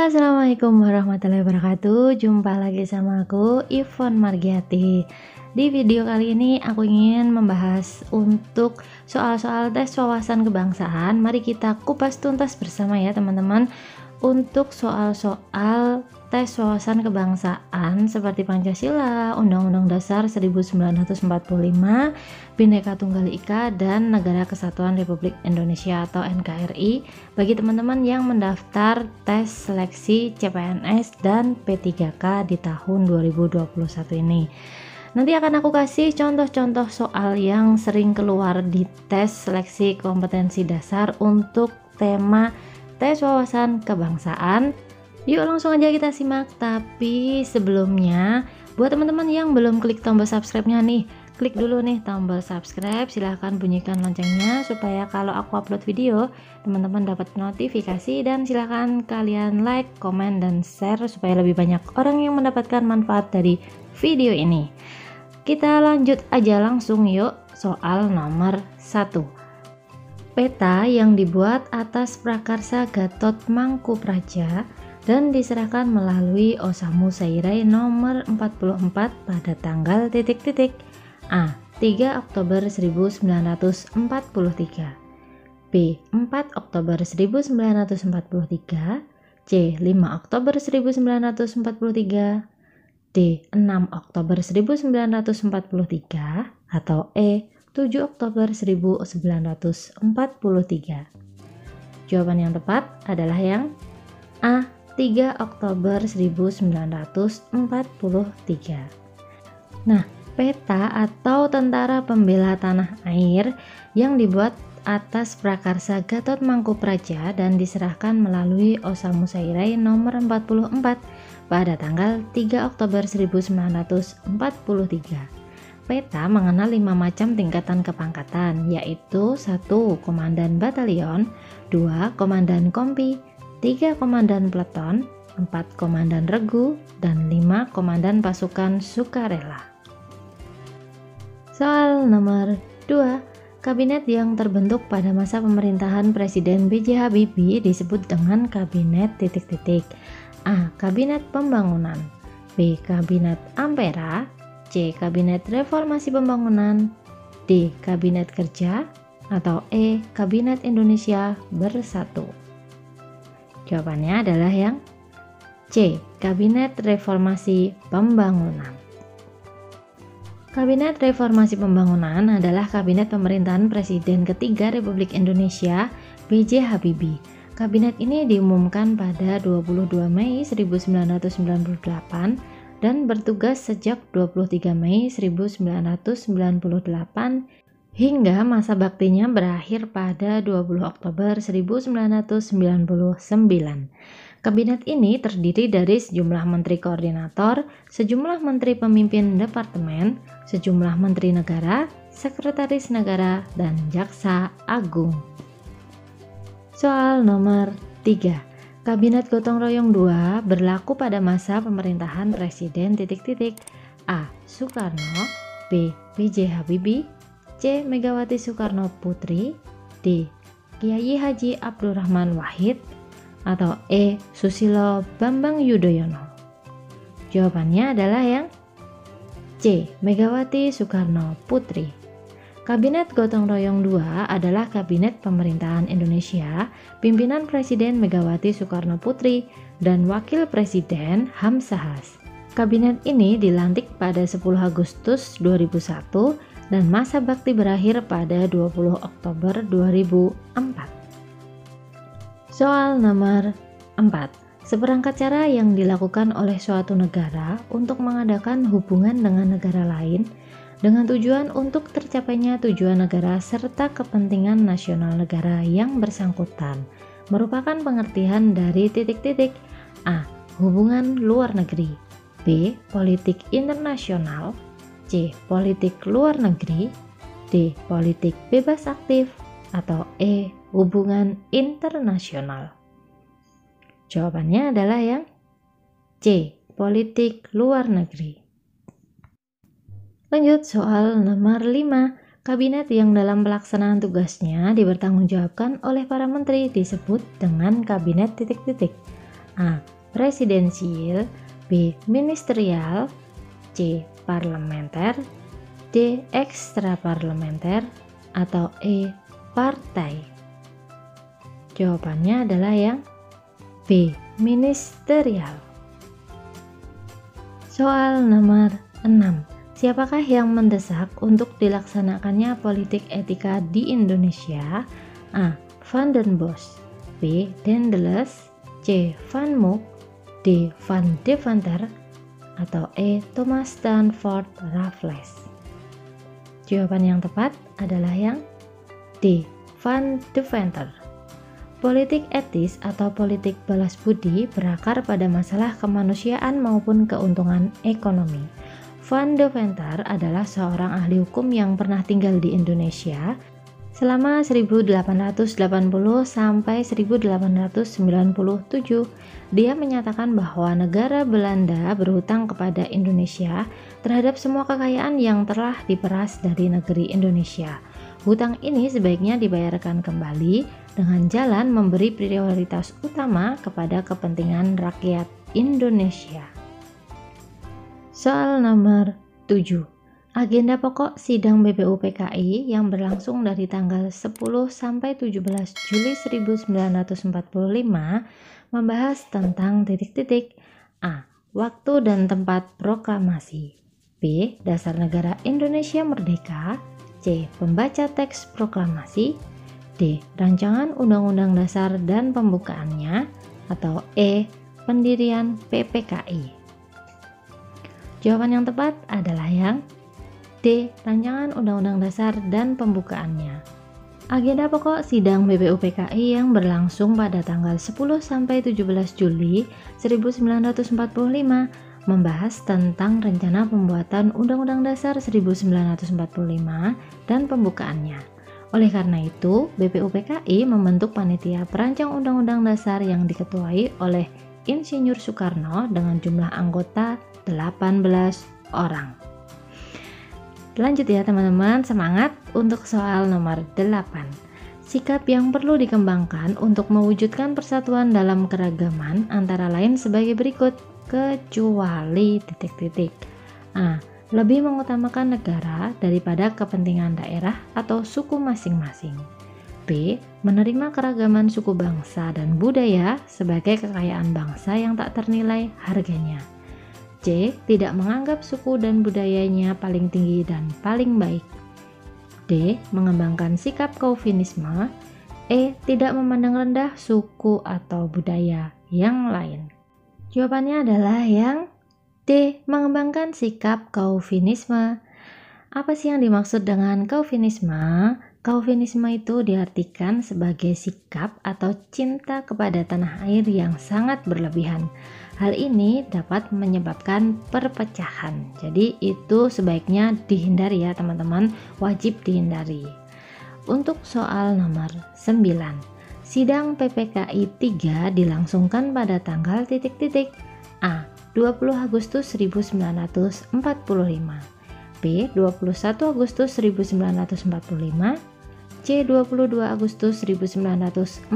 Assalamualaikum warahmatullahi wabarakatuh. Jumpa lagi sama aku, Ivon Margiati. Di video kali ini aku ingin membahas untuk soal-soal tes wawasan kebangsaan. Mari kita kupas tuntas bersama ya teman-teman. Untuk soal-soal tes wawasan kebangsaan seperti Pancasila, Undang-Undang Dasar 1945, Bhinneka Tunggal Ika, dan Negara Kesatuan Republik Indonesia atau NKRI bagi teman-teman yang mendaftar tes seleksi CPNS dan P3K di tahun 2021 ini. Nanti akan aku kasih contoh-contoh soal yang sering keluar di tes seleksi kompetensi dasar untuk tema tes wawasan kebangsaan. Yuk langsung aja kita simak. Tapi sebelumnya, buat teman-teman yang belum klik tombol subscribe-nya nih, klik dulu nih tombol subscribe, silahkan bunyikan loncengnya supaya kalau aku upload video teman-teman dapat notifikasi, dan silahkan kalian like, komen, dan share supaya lebih banyak orang yang mendapatkan manfaat dari video ini. Kita lanjut aja langsung yuk. Soal nomor 1. Peta yang dibuat atas prakarsa Gatot Mangkupraja dan diserahkan melalui Osamu Sairai nomor 44 pada tanggal A. 3 Oktober 1943, B. 4 Oktober 1943, C. 5 Oktober 1943, D. 6 Oktober 1943, atau E. 7 Oktober 1943. Jawaban yang tepat adalah yang A. 3 Oktober 1943. Nah, peta atau Tentara Pembela Tanah Air yang dibuat atas prakarsa Gatot Mangkupraja dan diserahkan melalui Osamu Sairai nomor 44 pada tanggal 3 Oktober 1943. Peta mengenal 5 macam tingkatan kepangkatan, yaitu 1. Komandan Batalion, 2. Komandan Kompi, 3. Komandan Peleton, 4. Komandan Regu, dan 5. Komandan Pasukan Sukarela. Soal nomor 2. Kabinet yang terbentuk pada masa pemerintahan Presiden B.J. Habibie disebut dengan Kabinet ... A. Kabinet Pembangunan, B. Kabinet Ampera, C. Kabinet Reformasi Pembangunan, D. Kabinet Kerja, atau E. Kabinet Indonesia Bersatu. Jawabannya adalah yang C. Kabinet Reformasi Pembangunan. Kabinet Reformasi Pembangunan adalah kabinet pemerintahan Presiden ketiga Republik Indonesia B.J. Habibie. Kabinet ini diumumkan pada 22 Mei 1998 dan bertugas sejak 23 Mei 1998 hingga masa baktinya berakhir pada 20 Oktober 1999. Kabinet ini terdiri dari sejumlah menteri koordinator, sejumlah menteri pemimpin departemen, sejumlah menteri negara, sekretaris negara, dan jaksa agung. Soal nomor 3. Kabinet Gotong Royong II berlaku pada masa pemerintahan Presiden ... A. Soekarno, B. B.J. Habibie, C. Megawati Soekarno Putri, D. Kiai Haji Abdurrahman Wahid, atau E. Susilo Bambang Yudhoyono. Jawabannya adalah yang C. Megawati Soekarno Putri. Kabinet Gotong Royong II adalah kabinet pemerintahan Indonesia, pimpinan Presiden Megawati Soekarno Putri dan Wakil Presiden Hamzahas. Kabinet ini dilantik pada 10 Agustus 2001 dan masa bakti berakhir pada 20 Oktober 2004. Soal nomor 4. Seperangkat cara yang dilakukan oleh suatu negara untuk mengadakan hubungan dengan negara lain dengan tujuan untuk tercapainya tujuan negara serta kepentingan nasional negara yang bersangkutan merupakan pengertian dari ... A. Hubungan luar negeri, B. Politik internasional, C. Politik luar negeri, D. Politik bebas aktif, atau E. Hubungan internasional. Jawabannya adalah yang C. Politik luar negeri. Lanjut soal nomor 5. Kabinet yang dalam pelaksanaan tugasnya dipertanggungjawabkan oleh para menteri disebut dengan kabinet ... A. presidensial, B. ministerial, C. parlementer, D. ekstraparlementer, atau E. partai? Jawabannya adalah yang B. ministerial. Soal nomor 6. Siapakah yang mendesak untuk dilaksanakannya politik etika di Indonesia? A. Van den Bosch, B. Daendels, C. Van Mook, D. Van Deventer, atau E. Thomas Stamford Raffles? Jawaban yang tepat adalah yang D. Van Deventer. Politik etis atau politik balas budi berakar pada masalah kemanusiaan maupun keuntungan ekonomi. Van Deventer adalah seorang ahli hukum yang pernah tinggal di Indonesia selama 1880 sampai 1897. Dia menyatakan bahwa negara Belanda berhutang kepada Indonesia terhadap semua kekayaan yang telah diperas dari negeri Indonesia. Hutang ini sebaiknya dibayarkan kembali dengan jalan memberi prioritas utama kepada kepentingan rakyat Indonesia. Soal nomor 7. Agenda pokok sidang BPUPKI yang berlangsung dari tanggal 10 sampai 17 Juli 1945 membahas tentang titik-titik: A. Waktu dan tempat proklamasi, B. Dasar negara Indonesia merdeka, C. Pembaca teks proklamasi, D. Rancangan Undang-Undang Dasar dan pembukaannya, atau E. Pendirian PPKI? Jawaban yang tepat adalah yang D. Rancangan Undang-Undang Dasar dan pembukaannya. Agenda pokok sidang BPUPKI yang berlangsung pada tanggal 10 sampai 17 Juli 1945 membahas tentang rencana pembuatan Undang-Undang Dasar 1945 dan pembukaannya. Oleh karena itu, BPUPKI membentuk panitia perancang Undang-Undang Dasar yang diketuai oleh Insinyur Soekarno dengan jumlah anggota 18 orang. Lanjut ya teman-teman, semangat untuk soal nomor 8. Sikap yang perlu dikembangkan untuk mewujudkan persatuan dalam keragaman antara lain sebagai berikut, kecuali titik-titik. A. Lebih mengutamakan negara daripada kepentingan daerah atau suku masing-masing. B. Menerima keragaman suku bangsa dan budaya sebagai kekayaan bangsa yang tak ternilai harganya. C. Tidak menganggap suku dan budayanya paling tinggi dan paling baik. D. Mengembangkan sikap kaufinisme. E. Tidak memandang rendah suku atau budaya yang lain. Jawabannya adalah yang D. Mengembangkan sikap kaufinisme. Apa sih yang dimaksud dengan kaufinisme? Kaufinisme itu diartikan sebagai sikap atau cinta kepada tanah air yang sangat berlebihan. Hal ini dapat menyebabkan perpecahan. Jadi itu sebaiknya dihindari ya teman-teman, wajib dihindari. Untuk soal nomor 9. Sidang PPKI 3 dilangsungkan pada tanggal titik-titik. A. 20 Agustus 1945, B. 21 Agustus 1945, C. 22 Agustus 1945,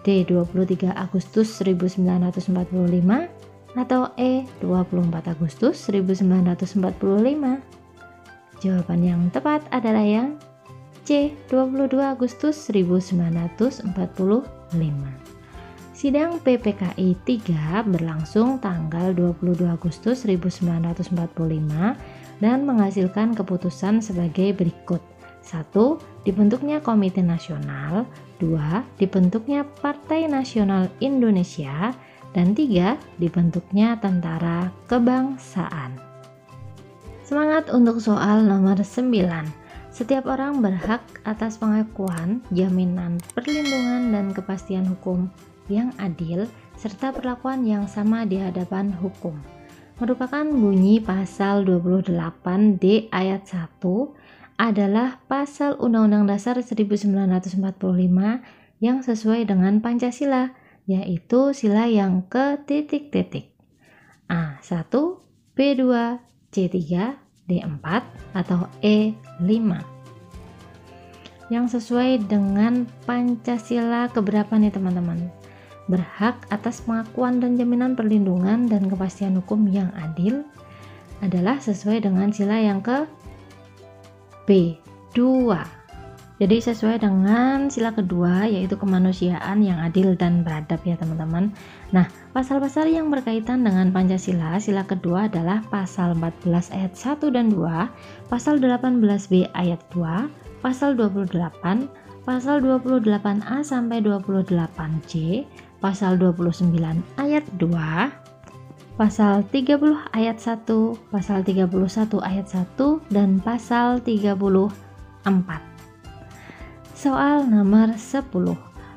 D. 23 Agustus 1945, atau E. 24 Agustus 1945? Jawaban yang tepat adalah yang C. 22 Agustus 1945. Sidang PPKI 3 berlangsung tanggal 22 Agustus 1945 dan menghasilkan keputusan sebagai berikut. 1. Dibentuknya Komite Nasional. 2. Dibentuknya Partai Nasional Indonesia. Dan 3. Dibentuknya Tentara Kebangsaan. Semangat untuk soal nomor 9. Setiap orang berhak atas pengakuan, jaminan, perlindungan, dan kepastian hukum yang adil, serta perlakuan yang sama di hadapan hukum. Merupakan bunyi pasal 28D ayat 1 adalah pasal Undang-Undang Dasar 1945 yang sesuai dengan Pancasila, yaitu sila yang ke titik-titik. A1, B2, C3, D4, atau E5. Yang sesuai dengan Pancasila keberapa nih teman-teman? berhak atas pengakuan dan jaminan perlindungan dan kepastian hukum yang adil adalah sesuai dengan sila yang ke B2. Jadi sesuai dengan sila kedua, yaitu kemanusiaan yang adil dan beradab ya teman-teman. Nah, pasal-pasal yang berkaitan dengan Pancasila sila kedua adalah pasal 14 ayat 1 dan 2, pasal 18B ayat 2, pasal 28, pasal 28A sampai 28C, pasal 29 ayat 2, pasal 30 ayat 1, pasal 31 ayat 1, dan pasal 34. Soal nomor 10.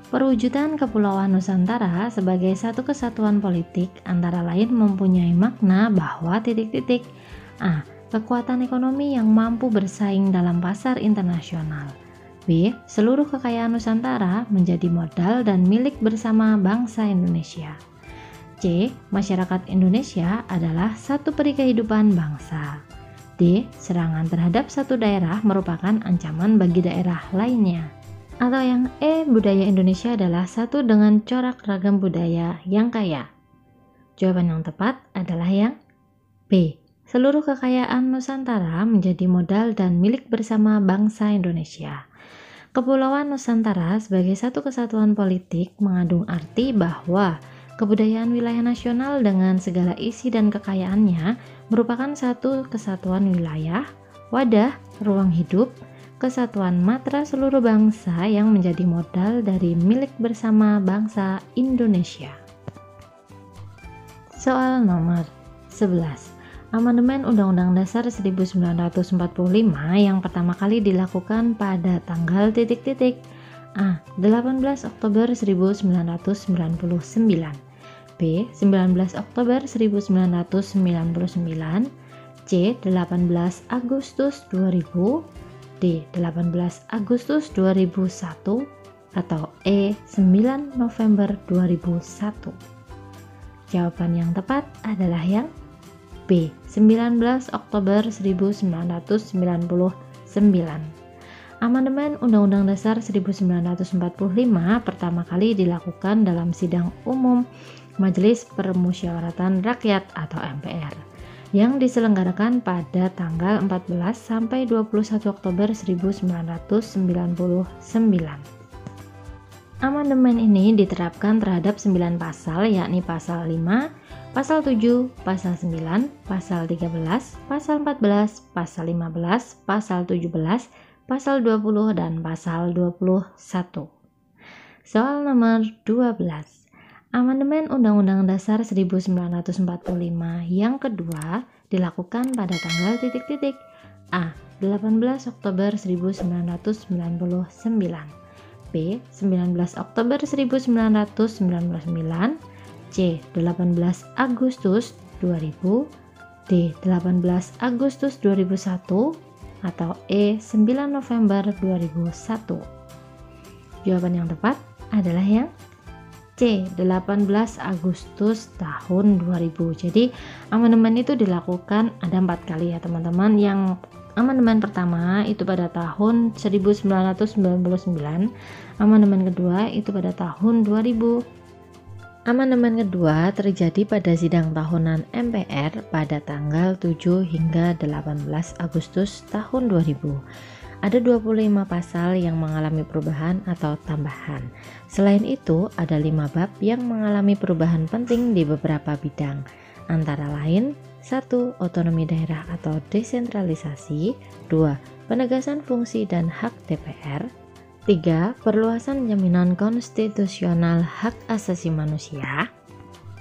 Perwujudan Kepulauan Nusantara sebagai satu kesatuan politik antara lain mempunyai makna bahwa A. Kekuatan ekonomi yang mampu bersaing dalam pasar internasional. B. Seluruh kekayaan Nusantara menjadi modal dan milik bersama bangsa Indonesia. C. Masyarakat Indonesia adalah satu peri kehidupan bangsa. D. Serangan terhadap satu daerah merupakan ancaman bagi daerah lainnya. Atau yang E. Budaya Indonesia adalah satu dengan corak ragam budaya yang kaya. Jawaban yang tepat adalah yang B. Seluruh kekayaan Nusantara menjadi modal dan milik bersama bangsa Indonesia. Kepulauan Nusantara sebagai satu kesatuan politik mengandung arti bahwa kebudayaan wilayah nasional dengan segala isi dan kekayaannya merupakan satu kesatuan wilayah, wadah, ruang hidup, kesatuan matra seluruh bangsa yang menjadi modal dari milik bersama bangsa Indonesia. Soal nomor 11. Amandemen Undang-Undang Dasar 1945 yang pertama kali dilakukan pada tanggal A. 18 Oktober 1999, B. 19 Oktober 1999, C. 18 Agustus 2000, D. 18 Agustus 2001, atau E. 9 November 2001. Jawaban yang tepat adalah yang B. 19 Oktober 1999. Amandemen Undang-Undang Dasar 1945 pertama kali dilakukan dalam sidang umum Majelis Permusyawaratan Rakyat atau MPR yang diselenggarakan pada tanggal 14 sampai 21 Oktober 1999. Amandemen ini diterapkan terhadap 9 pasal, yakni pasal 5, pasal 7, pasal 9, pasal 13, pasal 14, pasal 15, pasal 17, pasal 20, dan pasal 21. Soal nomor 12. Amandemen Undang-Undang Dasar 1945 yang kedua dilakukan pada tanggal A. 18 Oktober 1999, B. 19 Oktober 1999, C. 18 Agustus 2000, D. 18 Agustus 2001, atau E. 9 November 2001. Jawaban yang tepat adalah yang C. 18 Agustus tahun 2000. Jadi amandemen itu dilakukan ada 4 kali ya teman-teman. Yang amandemen pertama itu pada tahun 1999, amandemen kedua itu pada tahun 2000. Amandemen kedua terjadi pada sidang tahunan MPR pada tanggal 7 hingga 18 Agustus tahun 2000. Ada 25 pasal yang mengalami perubahan atau tambahan. Selain itu, ada 5 bab yang mengalami perubahan penting di beberapa bidang. Antara lain, 1. Otonomi daerah atau desentralisasi. 2. Penegasan fungsi dan hak DPR. 3. Perluasan jaminan konstitusional hak asasi manusia.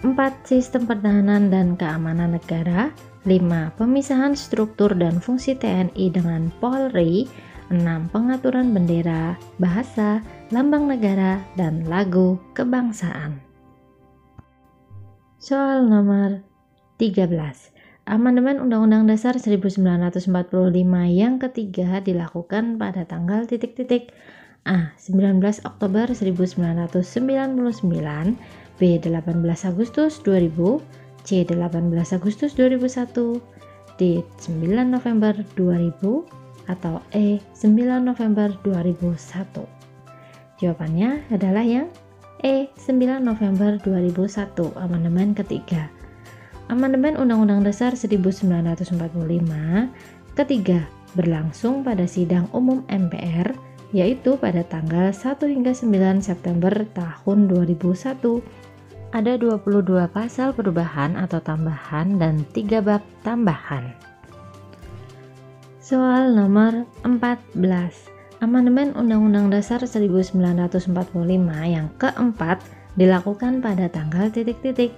4. Sistem pertahanan dan keamanan negara. 5. Pemisahan struktur dan fungsi TNI dengan Polri. 6. Pengaturan bendera, bahasa, lambang negara, dan lagu kebangsaan. Soal nomor 13. Amandemen Undang-Undang Dasar 1945 yang ketiga dilakukan pada tanggal A. 19 Oktober 1999, B. 18 Agustus 2000, C. 18 Agustus 2001, D. 9 November 2000, atau E. 9 November 2001. Jawabannya adalah yang E. 9 November 2001, amandemen ketiga. Amandemen Undang-Undang Dasar 1945 ketiga berlangsung pada sidang umum MPR, yaitu pada tanggal 1 hingga 9 September tahun 2001. Ada 22 pasal perubahan atau tambahan dan 3 bab tambahan. Soal nomor 14. Amandemen Undang-Undang Dasar 1945 yang keempat dilakukan pada tanggal titik-titik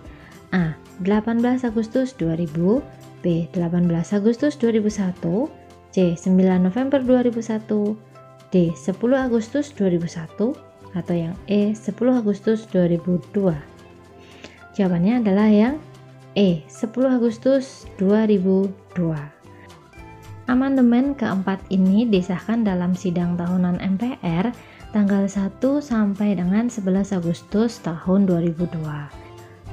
A. 18 Agustus 2000, B. 18 Agustus 2001, C. 9 November 2001, D. 10 Agustus 2001, atau yang E. 10 Agustus 2002. Jawabannya adalah yang E. 10 Agustus 2002. Amandemen keempat ini disahkan dalam sidang tahunan MPR tanggal 1 sampai dengan 11 Agustus tahun 2002.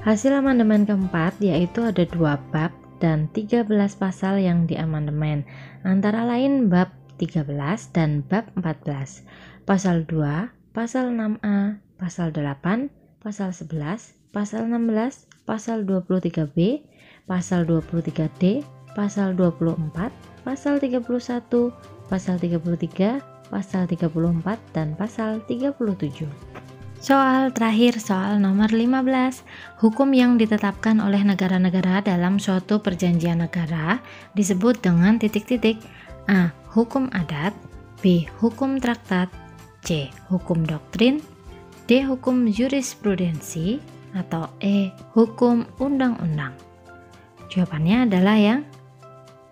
Hasil amandemen keempat yaitu ada 2 bab dan 13 pasal yang diamandemen, antara lain bab 13 dan bab 14, pasal 2, pasal 6A, pasal 8, pasal 11, pasal 16, pasal 23B, pasal 23D, pasal 24, pasal 31, pasal 33, pasal 34, dan pasal 37. Soal terakhir, soal nomor 15. Hukum yang ditetapkan oleh negara-negara dalam suatu perjanjian negara disebut dengan titik-titik. A. Hukum adat, B. Hukum traktat, C. Hukum doktrin, D. Hukum jurisprudensi, atau E. Hukum undang-undang. Jawabannya adalah yang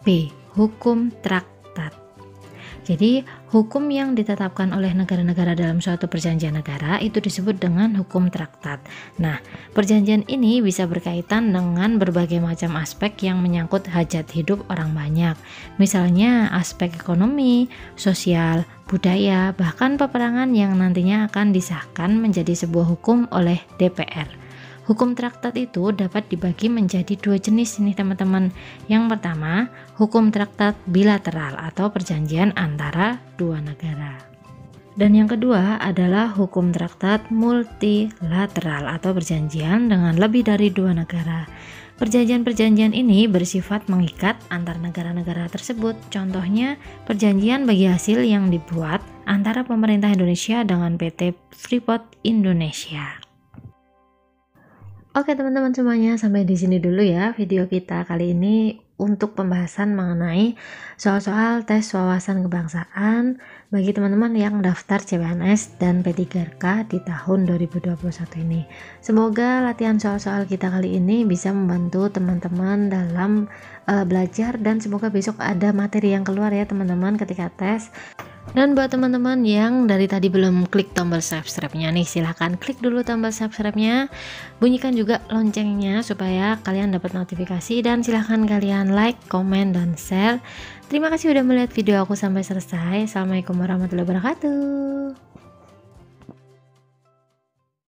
B. Hukum traktat. Jadi, hukum yang ditetapkan oleh negara-negara dalam suatu perjanjian negara itu disebut dengan hukum traktat. Nah, perjanjian ini bisa berkaitan dengan berbagai macam aspek yang menyangkut hajat hidup orang banyak. Misalnya, aspek ekonomi, sosial, budaya, bahkan peperangan yang nantinya akan disahkan menjadi sebuah hukum oleh DPR. Hukum traktat itu dapat dibagi menjadi 2 jenis nih teman-teman. Yang pertama, hukum traktat bilateral atau perjanjian antara 2 negara. Dan yang kedua adalah hukum traktat multilateral atau perjanjian dengan lebih dari 2 negara. Perjanjian-perjanjian ini bersifat mengikat antar negara-negara tersebut. Contohnya, perjanjian bagi hasil yang dibuat antara pemerintah Indonesia dengan PT Freeport Indonesia. Oke teman-teman semuanya, sampai di sini dulu ya video kita kali ini untuk pembahasan mengenai soal-soal tes wawasan kebangsaan bagi teman-teman yang daftar CPNS dan P3K di tahun 2021 ini. Semoga latihan soal-soal kita kali ini bisa membantu teman-teman dalam belajar, dan semoga besok ada materi yang keluar ya teman-teman ketika tes. Dan buat teman-teman yang dari tadi belum klik tombol subscribe-nya nih, silahkan klik dulu tombol subscribe-nya, bunyikan juga loncengnya supaya kalian dapat notifikasi, dan silahkan kalian like, komen, dan share. Terima kasih udah melihat video aku sampai selesai. Assalamualaikum warahmatullahi wabarakatuh.